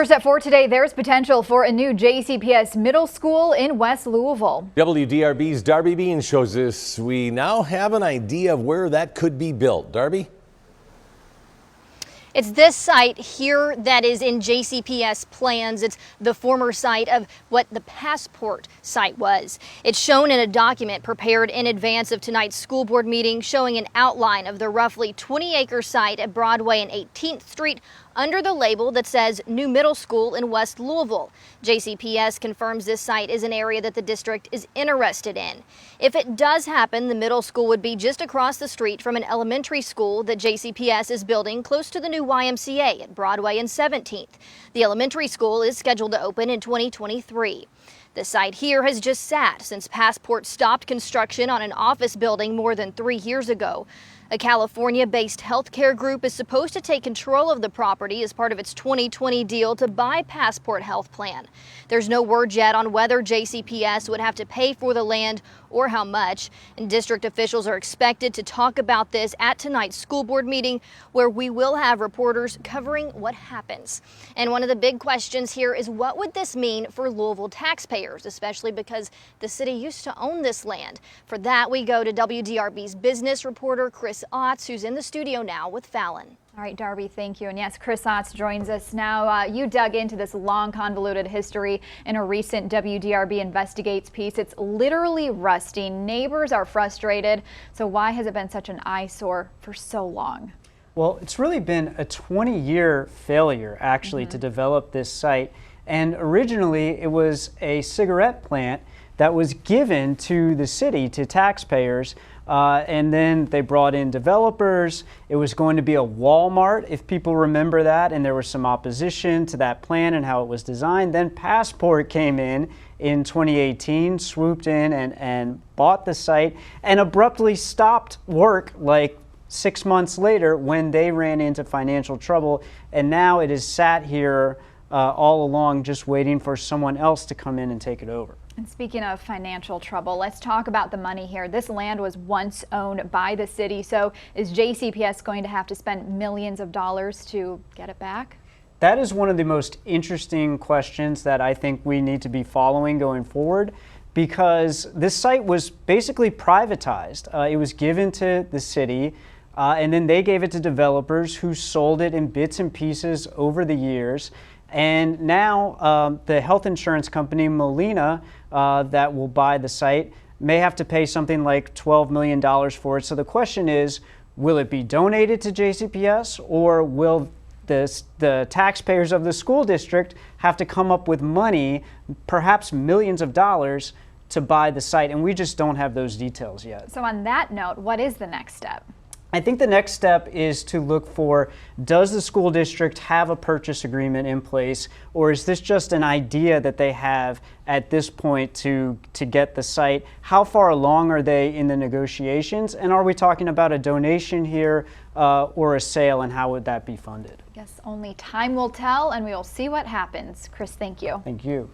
First at 4 today, there's potential for a new JCPS middle school in West Louisville. WDRB's Darby Bean shows us we now have an idea of where that could be built. Darby? It's this site here that is in JCPS plans. It's the former site of what the Passport site was. It's shown in a document prepared in advance of tonight's school board meeting, showing an outline of the roughly 20-acre site at Broadway and 18th Street under the label that says New Middle School in West Louisville. JCPS confirms this site is an area that the district is interested in. If it does happen, the middle school would be just across the street from an elementary school that JCPS is building close to the new YMCA at Broadway and 17th. The elementary school is scheduled to open in 2023. The site here has just sat since Passport stopped construction on an office building more than 3 years ago. A California-based healthcare group is supposed to take control of the property as part of its 2020 deal to buy Passport Health Plan. There's no word yet on whether JCPS would have to pay for the land or how much, and district officials are expected to talk about this at tonight's school board meeting, where we will have reporters covering what happens. And one of the big questions here is, what would this mean for Louisville taxpayers, especially because the city used to own this land? For that, we go to WDRB's business reporter Chris Otts, who's in the studio now with Fallon. All right, Darby, thank you. And yes, Chris Otts joins us now. You dug into this long, convoluted history in a recent WDRB Investigates piece. It's literally rusting. Neighbors are frustrated. So why has it been such an eyesore for so long? Well, it's really been a 20-year failure, actually, to develop this site. And originally, it was a cigarette plant that was given to the city, to taxpayers, and then they brought in developers. It was going to be a Walmart, if people remember that, and there was some opposition to that plan and how it was designed. Then Passport came in 2018, swooped in and bought the site, and abruptly stopped work like 6 months later when they ran into financial trouble, and now it is sat here all along just waiting for someone else to come in and take it over. And speaking of financial trouble, let's talk about the money here. This land was once owned by the city, so is JCPS going to have to spend millions of dollars to get it back? That is one of the most interesting questions that I think we need to be following going forward, because this site was basically privatized. It was given to the city, and then they gave it to developers who sold it in bits and pieces over the years. And now the health insurance company, Molina, that will buy the site, may have to pay something like $12 million for it. So the question is, will it be donated to JCPS, or will the taxpayers of the school district have to come up with money, perhaps millions of dollars, to buy the site? And we just don't have those details yet. So on that note, what is the next step? I think the next step is to look for, does the school district have a purchase agreement in place, or is this just an idea that they have at this point to get the site? How far along are they in the negotiations, and are we talking about a donation here or a sale, and how would that be funded? I guess only time will tell, and we will see what happens. Chris, thank you. Thank you.